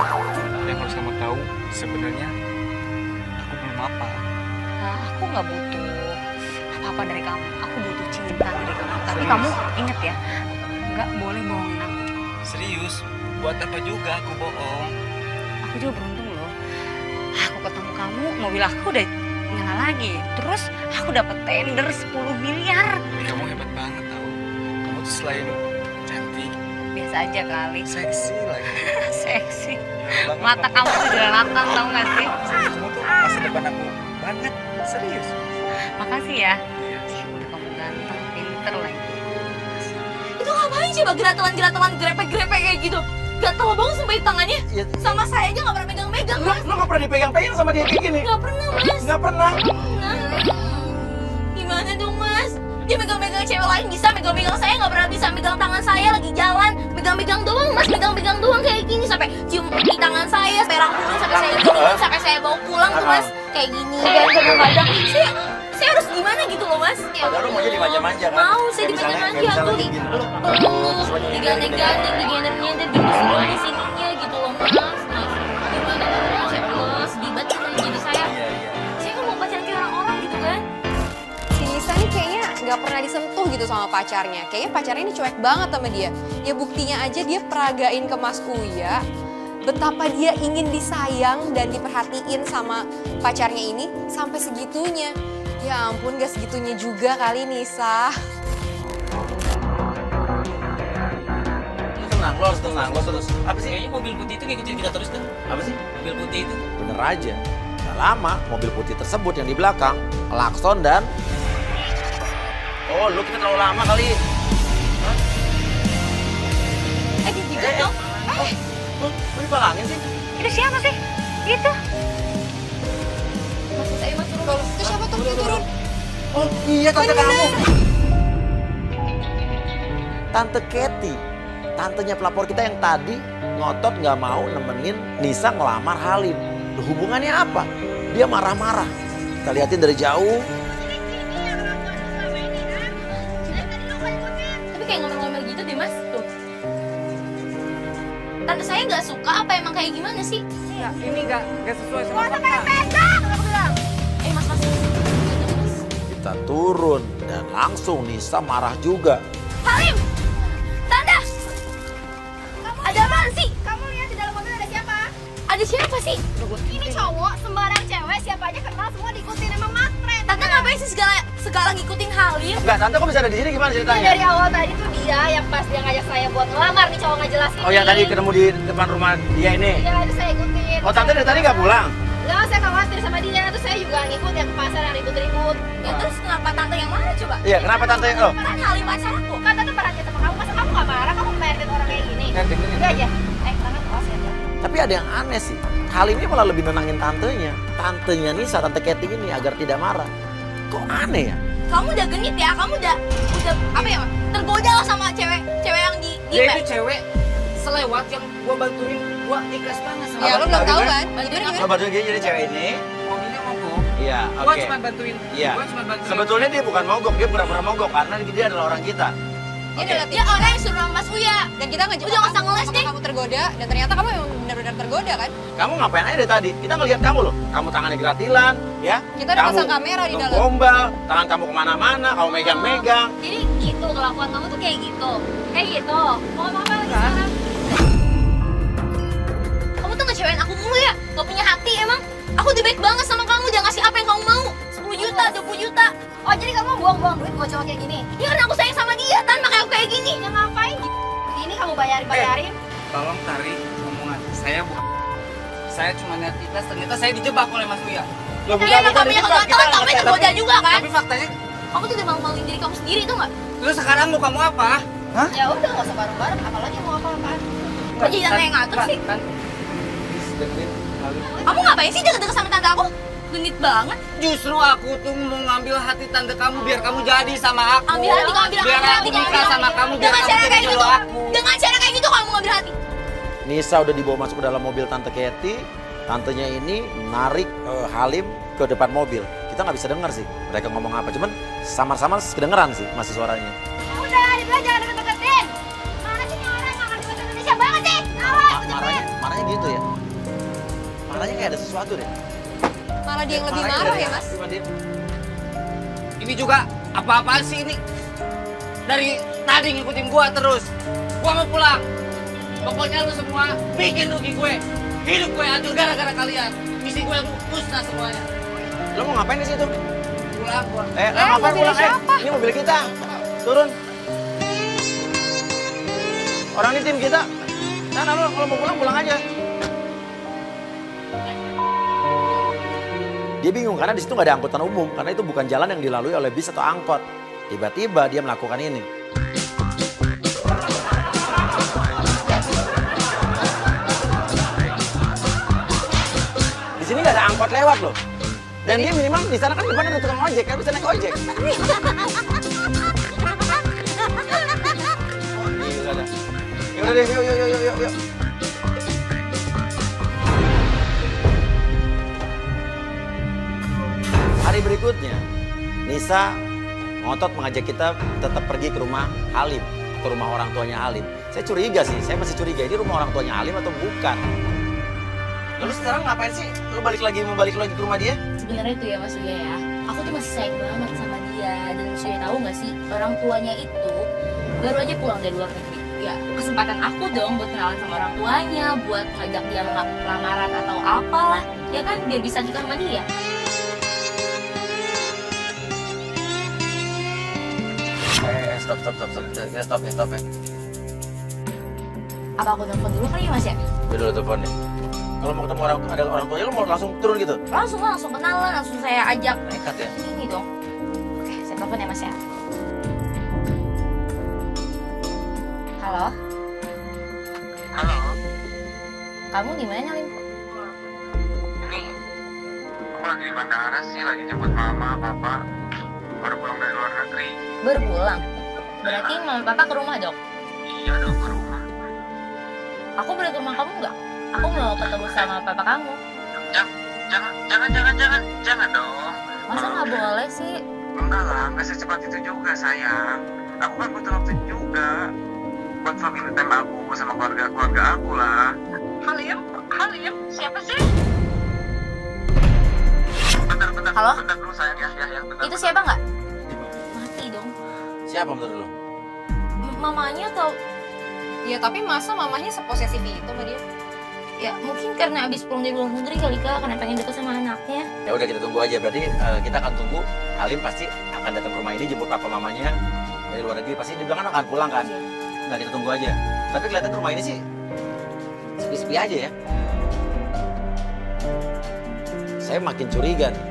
Yang harus kamu tahu sebenarnya aku belum apa. Nah, aku nggak butuh apa-apa dari kamu. Aku butuh cinta dari kamu. Tapi Serius? kamu inget ya, nggak boleh bohongin aku. Serius, buat apa juga aku bohong? Aku juga beruntung loh. Aku ketemu kamu, mobil aku udah nyala lagi. Terus aku dapat tender 10 miliar. Kamu hebat banget tau. Kamu tuh selain cantik, Biasa biasa aja kali. Seksi lagi. Seksi. Mata kamu tuh jelalatan tau gak sih? Kamu tuh masa depan aku banget. Serius. Makasih ya. Udah kamu ganteng, pinter lagi. Itu ngapain coba geratalan-geratalan grepe-grepe kayak gitu? Gatel banget sumpah di tangannya. Ya, Sama saya aja gak pernah megang-megang, Mas. lo gak pernah dipegang-pegang sama dia kayak gini? Gak pernah, Mas. Gak pernah. Nah, gimana dong, Mas? Dia megang-megang cewek lain bisa, megang-megang saya nggak pernah bisa megang tangan saya lagi jalan. Megang-megang doang, Mas. Megang-megang doang kayak gini sampai cium di tangan saya, sampai rangkulin, sampai saya gini, sampai saya bawa pulang tuh, Mas. Kayak gini, dan kadang-kadang saya harus gimana gitu loh, Mas. Ya, Padahal lo maunya dimanja-manja kan? mau saya Kayak misalnya- dimanja-manja kayak tuh, misalnya gini, lo digandeng-gandeng, digender-gender gitu semua di sininya gitu loh, Mas. Gimana dong, Mas? Ya Allah, sedih banget kan jadi saya. Saya kan mau pacaran kayak orang-orang gitu kan. Si Nisa nih kayaknya nggak pernah disentuh gitu sama pacarnya. Kayaknya pacarnya ini cuek banget sama dia. Ya buktinya aja dia peragain ke Mas Uya betapa dia ingin disayang dan diperhatiin sama pacarnya ini sampai segitunya. Ya ampun, gak segitunya juga kali Nisa. Tenang, lo harus tenang, lo terus. Apa sih? Kayaknya mobil putih itu ngikutin kita terus kan? Apa sih? Mobil putih itu. Bener aja. Gak lama, mobil putih tersebut yang di belakang, klakson dan... Oh, lu kita terlalu lama kali. Dijigat dong. Lu dibalangin sih? Itu siapa sih? Gitu. Maksud saya Mas turun. Itu siapa tuh yang turun? Oh iya, tante kamu. Tante Kathy, tantenya pelapor kita yang tadi ngotot nggak mau nemenin Nisa ngelamar Halim. Loh, hubungannya apa? Dia marah-marah. Kita liatin dari jauh. Tapi kayak ngomel-ngomel gitu deh, Mas. Tuh. Tante saya nggak suka apa emang kayak gimana sih? Ya, ini nggak sesuai sama fakta. Mas. Kita turun dan langsung Nisa marah juga. Halim! Tante! Ada apaan sih? Kamu lihat di dalam mobil ada siapa? Ada siapa sih? Ini cowok, sembarang cewek, siapa aja kenal semua diikutin emang matre. Tante ngapain sih segala ngikutin Halim? Enggak, tante kok bisa ada di sini gimana Ini ceritanya? dari awal tadi tuh dia yang pas dia ngajak saya buat ngelamar nih cowok nggak jelas ini. Oh yang tadi ketemu di depan rumah dia ini. Iya, itu saya ikutin. Oh tante dari tadi nggak pulang? Enggak, saya khawatir sama dia. Terus saya juga ngikut yang ke pasar yang ribut-ribut. Ya terus kenapa tante yang marah coba? Iya, kenapa tante? Oh, Kan Halim pacar aku. Kan tante perhatian sama kamu, masa kamu gak marah? Kamu meritin orang kayak gini. Udah aja. Tangan awas ya. tapi ada yang aneh sih. Halim ini malah lebih nenangin tantenya. Tantenya Nisa, tante Kathy ini agar tidak marah. Kok aneh ya? Kamu udah genit ya? Kamu udah apa ya? Tergoda lah sama cewek yang di Dia web. itu cewek selewat yang gua bantuin, gua ikhlas banget sama Ya lu belum tahu kan? Lo bantu dia jadi cewek ini? mobilnya mogok. Iya, Gua oke. cuma bantuin. Iya. Gua cuma bantuin. Sebetulnya dia bukan mogok, dia pura-pura mogok karena dia adalah orang kita. Dia adalah Dia orang yang suruh Mas Uya. dan kita ngejebak Udah nggak usah ngeles apa deh. kamu tergoda dan ternyata kamu memang benar-benar tergoda kan? Kamu ngapain aja dari tadi? Kita ngeliat kamu loh. Kamu tangannya geratilan, ya. Kita udah Kamu pasang kamera di dalam. gombal, tangan kamu kemana-mana, kamu megang-megang. Jadi gitu kelakuan kamu tuh kayak gitu. Kayak gitu. Mau apa lagi sekarang? Kamu tuh ngecewain aku mulu ya? Gak punya hati emang? Aku udah baik banget sama kamu, udah ngasih apa yang kamu mau. 10 juta, 20 juta. Oh, jadi kamu buang-buang duit buat cowok kayak gini? Ya karena aku sayang sama dia, Tan, makanya aku kayak gini. Ya ngapain? Ini kamu bayarin. Tolong tarik omongan. Saya cuma lihat ikhlas, ternyata saya dijebak oleh Mas Uya. Loh, Tapi emang kamu yang kegatelan, kamu yang tergoda juga kan? Tapi faktanya, Kamu tuh udah malu-maluin diri kamu sendiri tuh gak? terus sekarang mau kamu apa? Ya udah, nggak usah bareng-bareng. Apalagi mau apa-apaan? Kok jadi tante yang ngatur sih? Kan, Kamu ngapain sih deket-deket sama tante aku? Genit banget. justru aku tuh mau ngambil hati tante kamu biar kamu jadi sama aku. Ambil hati, kamu bilang Biar ambil aku hati, kamu nikah bilang. sama kamu, biar Dengan kamu cara jadi kayak gitu, jodoh aku. dengan cara kayak gitu kamu ngambil hati. Nisa udah dibawa masuk ke dalam mobil tante Kathy. Tantenya ini narik Halim ke depan mobil. Kita nggak bisa dengar sih mereka ngomong apa. Cuman samar-samar kedengeran sih masih suaranya. Udah, dibilang jangan deket-deketin. Mana sih ini orang yang nggak bahasa Indonesia banget sih? Awas, Marahnya gitu ya. Marahnya kayak ada sesuatu deh. Malah dia yang lebih Marahnya marah dari- ya mas? Cuma dia- Ini juga apa-apaan sih ini? Dari tadi ngikutin gua terus. Gua mau pulang. Pokoknya lu semua bikin rugi gue. Hidup gue hancur gara-gara kalian. Misi gue musnah semuanya. Lo mau ngapain di situ? Pulang gua. Ngapain mobilnya pulang? siapa? Ini mobil kita. Turun. Orang ini tim kita. Sana lo kalau mau pulang pulang aja. Dia bingung karena di situ nggak ada angkutan umum karena itu bukan jalan yang dilalui oleh bis atau angkot. Tiba-tiba dia melakukan ini. Di sini nggak ada angkot lewat loh. Dan dia minimal di sana kan depan ada tukang ojek, kan bisa naik ojek. Gila dah. Yaudah deh, yuk. Hari berikutnya, Nisa ngotot mengajak kita tetap pergi ke rumah Halim, ke rumah orang tuanya Halim. Saya curiga sih, saya masih curiga ini rumah orang tuanya Halim atau bukan. Lalu sekarang ngapain sih? Lu mau balik lagi ke rumah dia? Sebenarnya itu ya Mas Uya ya, aku tuh masih sayang banget sama dia. Dan Mas Uya tahu nggak sih, orang tuanya itu baru aja pulang dari luar negeri. Ya kesempatan aku dong buat kenalan sama orang tuanya, buat ngajak dia lamaran atau apalah, ya kan biar bisa nikah sama dia. Stop ya. Apa aku telepon dulu kali ya Mas ya? Udah dulu telepon nih. Kalau mau ketemu ada orang tuanya lu mau langsung turun gitu? Langsung kenalan, langsung saya ajak. Nekat ya? Ini dong. Oke, saya telepon ya Mas ya. Halo? Halo. Kamu di mana Lim? Ini aku lagi di bandara sih, lagi jemput mama, papa. Baru pulang dari luar negeri. Baru pulang? Berarti mama papa ke rumah dong? Iya dong, ke rumah. Aku boleh ke rumah kamu nggak? Aku mau ketemu sama papa kamu. Jangan dong. Masa nggak boleh sih? Enggak lah, nggak secepat itu juga sayang. Aku kan butuh waktu juga buat family time aku sama keluarga aku lah. Halim, siapa sih? Bentar Halo? bentar dulu sayang ya, bentar. Itu siapa nggak? Mati dong. Siapa menurut lu? Mamanya atau Ya tapi masa mamanya seposesif itu sama dia? ya mungkin karena abis pulang dari luar negeri kali Kak, karena pengen deket sama anaknya. Ya udah kita tunggu aja. Berarti kita akan tunggu Halim pasti akan datang ke rumah ini jemput papa mamanya dari luar negeri. Pasti dia bilang kan akan pulang kan. Nah kita tunggu aja. Tapi kelihatan rumah ini sih sepi-sepi aja ya. Saya makin curiga nih.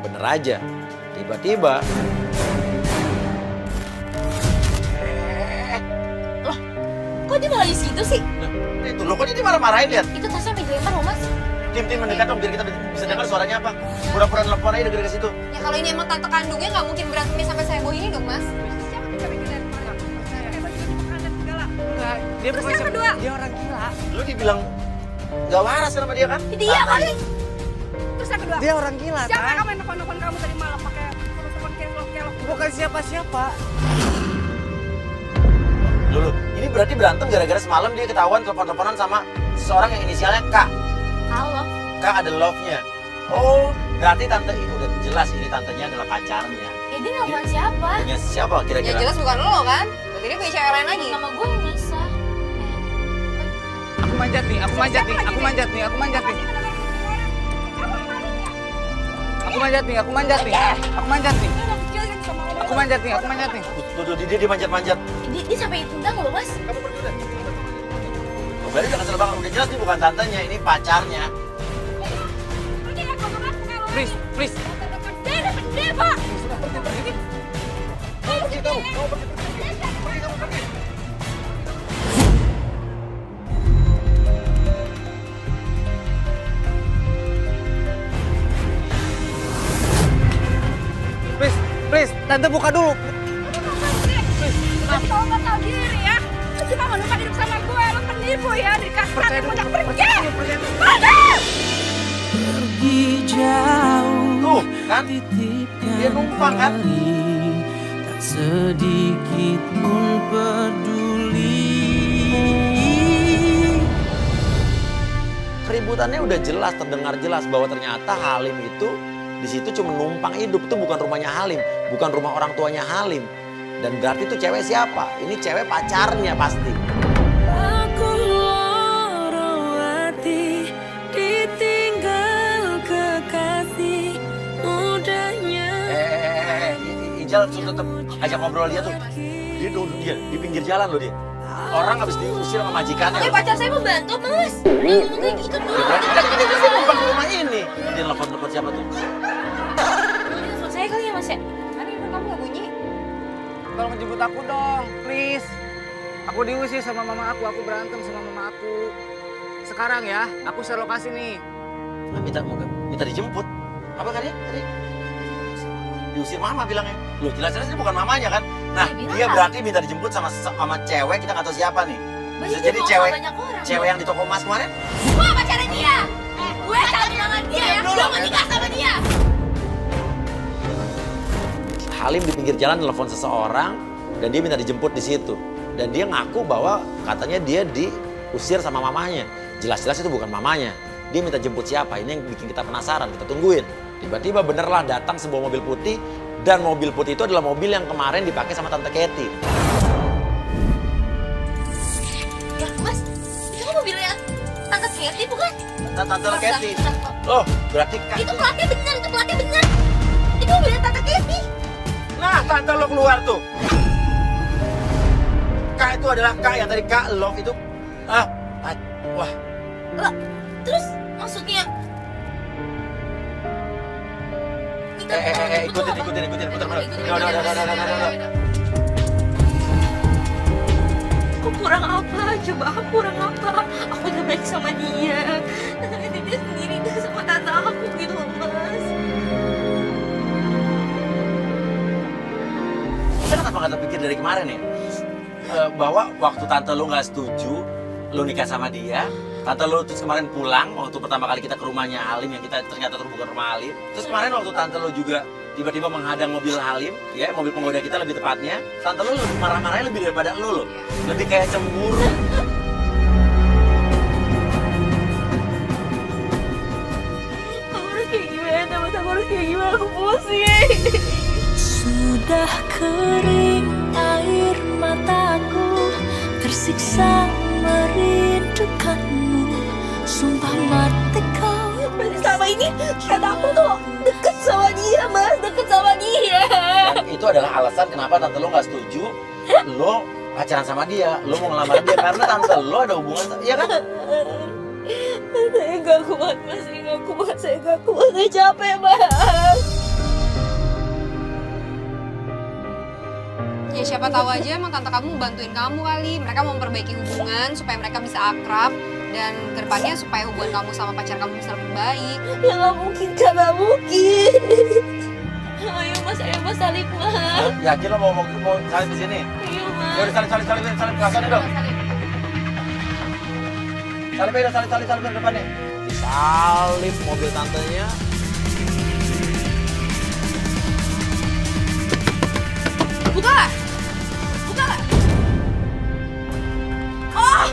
Bener aja. Tiba-tiba Kok dia malah di situ sih? itu loh kok dia marah-marahin lihat. Itu tasnya sampai dilempar loh Mas. Tim mendekat dong biar kita bisa dengar suaranya apa. Pura-pura nelfon aja dari situ. Ya kalau ini emang tante kandungnya nggak mungkin berantemnya sampai saya bawa ini dong mas. Dia bukan siapa kedua. Dia orang gila. Lu dibilang gak waras sama dia kan? Dia kali. Terus yang kedua, Dia orang gila siapa kan? kamu yang nelfon kamu tadi malam pakai telepon kelok-kelok? Bukan siapa-siapa. Dulu, ini berarti berantem gara-gara semalam dia ketahuan telepon-teleponan sama seseorang yang inisialnya K. Halo. K ada love-nya. Oh, berarti tante ini udah jelas ini tantenya adalah pacarnya. Ya dia nelfon siapa? Punya siapa Ya kira-kira? jelas bukan lo kan? Berarti dia punya cewek lain lagi. Nama gue Nisa. Aku manjat nih. Aku manjat nih. Aku manjat nih. Aku manjat nih. Aku manjat nih. Aku manjat nih. Aku manjat nih. Aku manjat nih. Aku manjat nih. Tuh, dia manjat-manjat. Dia sampai tendang loh Mas. Kamu pergi udah. Berarti udah kesel banget. Udah jelas ini bukan tantenya, ini pacarnya. Please, please. Gede, Pak. Pergi kamu pergi. Please, tante buka dulu. Kau nggak tahu diri ya. Lu cuma mau numpang hidup sama gue. Lu penipu ya. Dikasih Percaya mau dulu. pergi. Percaya dulu. Tuh, kan? Dia numpang kan? Tak sedikit pun peduli. Keributannya udah jelas, terdengar jelas bahwa ternyata Halim itu di situ cuma numpang hidup. Itu bukan rumahnya Halim, bukan rumah orang tuanya Halim. Dan berarti itu cewek siapa? Ini cewek pacarnya pasti. Aku loro hati ditinggal kekasih mudanya. Ijal tetep ajak ngobrol dia tuh. Dia duduk dia di pinggir jalan loh dia. orang habis diusir sama majikannya. Oke, pacar saya membantu, Mas. Jangan ngomong kayak gitu dong. Kan ini pasti numpang di rumah ini. Dia telepon siapa tuh? Telepon saya kali ya, Mas ya? Kan handphone kamu nggak bunyi? Tolong jemput aku dong, please. Aku diusir sama mama aku berantem sama mama aku. Sekarang ya, aku share lokasi nih. Nah, minta dijemput. Apa tadi? Diusir mama bilangnya. Loh, jelas-jelas ini bukan mamanya kan? Nah, Ya, bilang dia lah. berarti minta dijemput sama cewek, kita nggak tahu siapa nih. Bisa jadi cewek yang di toko emas kemarin. Gua pacarnya dia. Gue calon dengan dia ya. Gue mau nikah sama dia. Halim di pinggir jalan telepon seseorang dan dia minta dijemput di situ. Dan dia ngaku bahwa katanya dia diusir sama mamanya. Jelas-jelas itu bukan mamanya. Dia minta jemput siapa? Ini yang bikin kita penasaran, kita tungguin. Tiba-tiba benerlah datang sebuah mobil putih dan mobil putih itu adalah mobil yang kemarin dipakai sama Tante Ketty. Ya, Mas, itu kan mobilnya Tante Ketty bukan? Tante Ketty. Oh, berarti Kak. Itu pelatnya bener, itu pelatnya bener. Itu mobilnya Tante Ketty. Nah, Tante lo keluar tuh. Kak itu adalah Kak yang tadi Kak Love itu. Wah. Lah, terus maksudnya Ikutin. Udah. Aku kurang apa? Coba aku kurang apa? Aku udah baik sama dia. Nanti dia sendiri dah sama tante aku gitu loh, Mas. Kita kenapa nggak terpikir dari kemarin ya? Bahwa waktu tante lo nggak setuju, lo nikah sama dia, tante lo terus kemarin pulang waktu pertama kali kita ke rumahnya Halim yang kita ternyata bukan rumah Halim. Terus kemarin waktu tante lo juga tiba-tiba menghadang mobil Halim, ya mobil penggoda kita lebih tepatnya, tante lo lebih marah-marahnya lebih daripada lo, lebih kayak cemburu. Aku harus kayak gimana? Mas, aku harus kayak gimana? Aku pusing. Sudah kering air mataku, tersiksa merindukanmu. Sumpah mati kau. Berarti selama ini kata aku tuh deket sama dia, Mas, deket sama dia. Dan itu adalah alasan kenapa tante lo nggak setuju lo pacaran sama dia, lo mau ngelamar dia karena tante lo ada hubungan, ya kan? Saya gak kuat, Mas, saya gak kuat, saya capek, Mas. Ya siapa tahu aja emang tante kamu bantuin kamu kali. Mereka mau memperbaiki hubungan supaya mereka bisa akrab dan kedepannya supaya hubungan kamu sama pacar kamu bisa lebih baik. Ya gak mungkin, Kak, gak mungkin. Ayo Mas salib, Mas. Yakin lo mau salib di sini? Ayo, Mas. Ya udah salib kelasannya dong. Salib ke depannya. Disalib mobil tantenya. Buka lah. Oh,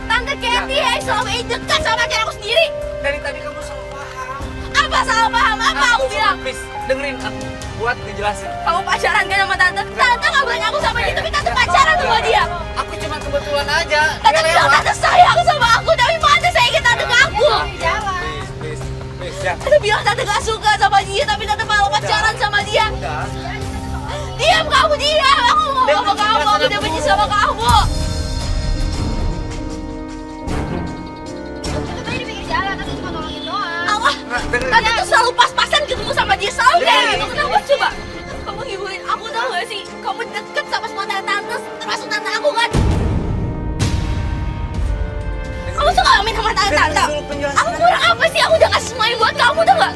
Tante Ketty ya selama ini dekat sama pacar aku sendiri. Dari tadi kamu salah paham. Apa salah paham? Apa aku bilang? Please, dengerin aku buat ngejelasin. Kamu pacaran kan sama Tante? Tante gak boleh ngaku sama dia, tapi Tante pacaran sama dia. Aku cuma kebetulan aja. Tante bilang Tante sayang sama aku, tapi mana saya ingin Tante ngaku. Please, ya. Tante bilang Tante gak suka sama dia, tapi Tante malah pacaran sama dia. Diam kamu, diam. Aku mau ngomong sama kamu, aku udah benci sama kamu. Tadi di pinggir jalan, tadi cuma tolongin doang. Allah, Tante tuh selalu pas-pasan ketemu sama dia, selalu kayak gitu. Kenapa coba? Kamu ngibulin aku, tau gak sih? Kamu deket sama semua tante, termasuk tante aku kan? Kamu suka main sama tante? Aku kurang apa sih? Aku udah ngasih semuanya buat kamu, tau gak?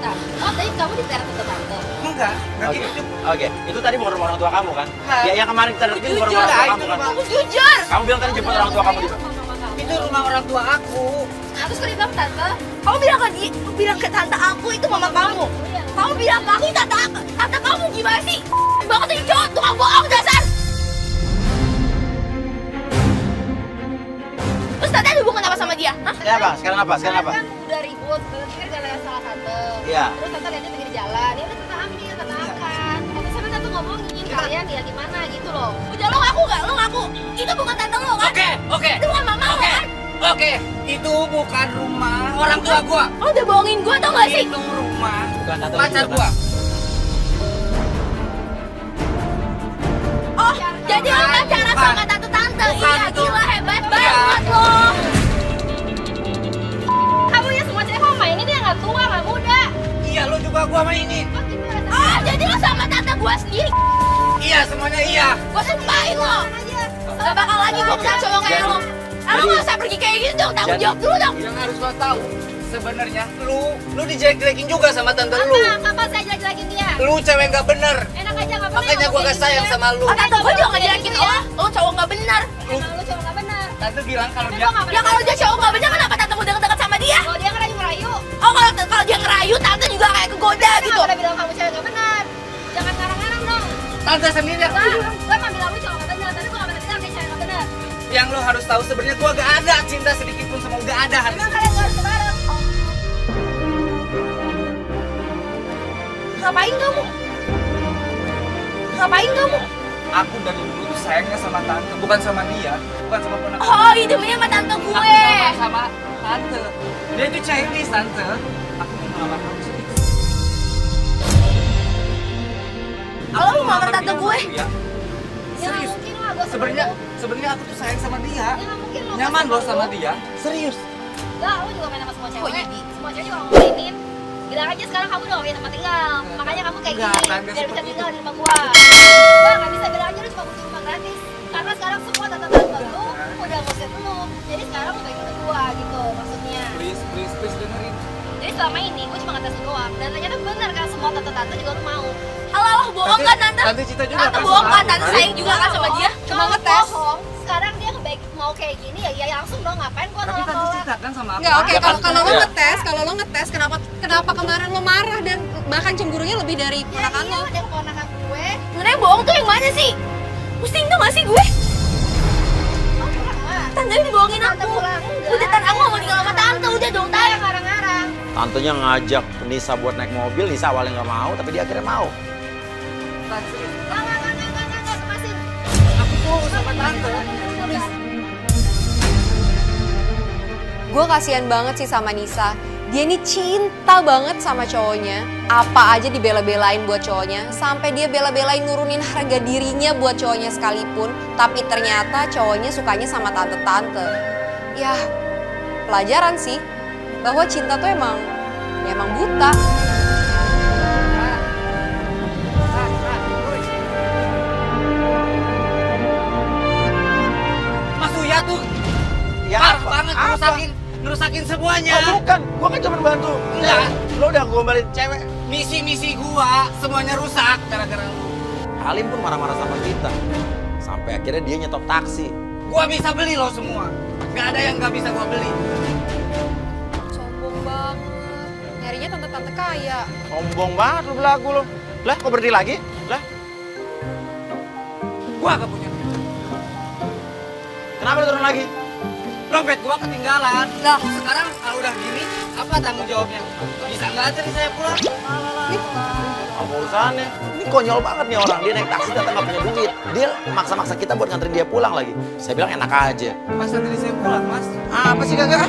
Oh, tadi kamu diteror ke tante. Enggak gitu. Oke. Itu tadi bukan rumah orang tua kamu kan? Ya yang kemarin kita deketin bukan rumah orang tua kamu kan? Kamu jujur. Kamu bilang tadi jemput orang tua kamu di Itu rumah orang tua aku. Terus kok dibilang tante? Kamu bilang ke tante aku itu mama kamu. Kamu bilang ke aku itu tante kamu gimana sih? Banget tuh cowok tukang bohong dasar. Terus tante ada hubungan apa sama dia? Hah? Sekarang apa? Kan udah ribut, terus pikir gara-gara salah tante. Iya. Terus tante lihatnya pinggir jalan, ya udah tante ambil, tante angkat. Tapi sampai tante ngomongin kalian ya gimana gitu loh. Udah lo ngaku gak? Lo ngaku. Itu bukan tante lo kan? Oke. Itu bukan mama lo kan? Oke, itu bukan rumah orang tua gua. Lo udah bohongin gue tau gak sih? Itu rumah Bukan tante lu pacar juga, gua. Oh, jadi lo pacaran sama tante-tante. kan iya, itu. gila hebat banget loh. Kamu ya semua cewek kamu mainin dia nggak tua nggak muda. Iya, lo juga gua mainin. Ah, jadi lo sama tante gue sendiri. Iya, semuanya iya. Gue sumpahin lo. Gak bakal lagi gue punya cowok kayak lo. Lo gak usah pergi kayak gitu dong, tanggung jawab dulu dong. Yang harus lo tahu, sebenarnya lu dijelek-jelekin juga sama tante lu. Apa saya jelek-jelekin dia? Lu cewek nggak bener. Enak aja nggak pernah. Makanya gua gak sayang sama lu. Oh, tante gue juga ngejelekin lo. Lo cowok gak benar. Emang lu cowok nggak benar. Tante bilang kalau dia Ya kalau dia cowok gak benar, kenapa tante mau deket-deket sama dia? Kalau dia ngerayu-ngerayu. Oh, kalau dia ngerayu, tante juga kayak kegoda Aku gitu. nggak pernah bilang kamu cewek nggak benar. Jangan ngarang-ngarang dong. tante sendiri yang Gue emang bilang lu cowok nggak benar, tapi gue nggak pernah bilang dia cewek nggak benar. yang lo harus tahu sebenarnya gua gak ada cinta sedikit pun sama gak ada. Emang kalian gak harus bareng. Ngapain kamu? Ngapain kamu? Aku dari dulu tuh sayangnya sama tante, bukan sama dia, bukan sama ponakan. Oh, hidupnya sama tante Aku gue. sama tante. Dia itu Chinese tante. Aku mau melamar kamu sedikit. Kalau mau melamar tante gue? Ya. Ya nggak Serius. mungkin lah gue Sebenarnya aku tuh sayang sama dia. Ya nggak mungkin lo. Nyaman loh sama dia. Serius. Enggak, lu juga main sama semua cewek. Oh, iya, Di. Semua cewek juga kamu mainin. Bilang aja sekarang kamu udah gak punya tempat tinggal. Makanya kamu kayak Enggak, gini. Tante, Biar bisa seperti tinggal itu. di rumah gua. Enggak, gak bisa. Bilang aja lu cuma butuh rumah gratis. Karena sekarang semua tante-tante lu udah ngusir lu. Jadi sekarang lu bagi ke gua gitu maksudnya. Please dengerin. Jadi selama ini gua cuma ngetes lu doang. Dan ternyata bener kan semua tante-tante juga lu mau. Alah, bohong kan tante? Tante Cita juga Tante kan bohong sama kan? aku, Tante kan? sayang juga kan sama dia? Cuma Kalau ngetes. bohong, sekarang dia mau kayak gini ya langsung dong. Ngapain gua Tapi Tante nolak-nolak. Cita kan sama aku. Enggak, oke, Ya, kalau kan, kalau lo iya. ngetes, kenapa kemarin lo marah dan bahkan cemburunya lebih dari Ya ponakan iya, lo? ada keponakan gue. Sebenernya bohong tuh yang mana sih? Pusing tuh gak sih gue? Oh, pulang mah. Tante ini bohongin Tante aku. pulang. Udah, tante aku gak mau tinggal sama tante. Udah dong, Dia tante. yang ngarang-ngarang. Tantenya ngajak Nisa buat naik mobil, Nisa awalnya nggak mau, tapi dia akhirnya mau. Tante, Enggak, lepasin. aku mau sama tante. Gue kasihan banget sih sama Nisa. Dia ini cinta banget sama cowoknya. Apa aja dibela-belain buat cowoknya. Sampai dia bela-belain nurunin harga dirinya buat cowoknya sekalipun. Tapi ternyata cowoknya sukanya sama tante-tante. Ya, pelajaran sih. Bahwa cinta tuh emang buta. Mas Uya tuh Ya parah apa? banget ngerusakin semuanya. Oh bukan, gua kan cuma bantu. Enggak. Lo udah gombalin cewek. Misi gua semuanya rusak gara-gara lu. Halim pun marah-marah sama kita. Sampai akhirnya dia nyetop taksi. Gua bisa beli lo semua. Gak ada yang gak bisa gua beli. Sombong banget. Nyarinya tante-tante kaya. Sombong banget lu belagu lo. Lah, kok berhenti lagi? Lah, Gua gak punya duit. kenapa lu turun lagi? Dompet gua ketinggalan. Lah. Sekarang kalau udah gini, apa tanggung jawabnya? Bisa nggak aja nih saya pulang? Apa urusannya? Ini konyol banget nih orang. Dia naik taksi ternyata nggak punya duit. Dia maksa-maksa kita buat nganterin dia pulang lagi. Saya bilang enak aja. Masa tadi saya pulang, Mas? Apa sih kagak?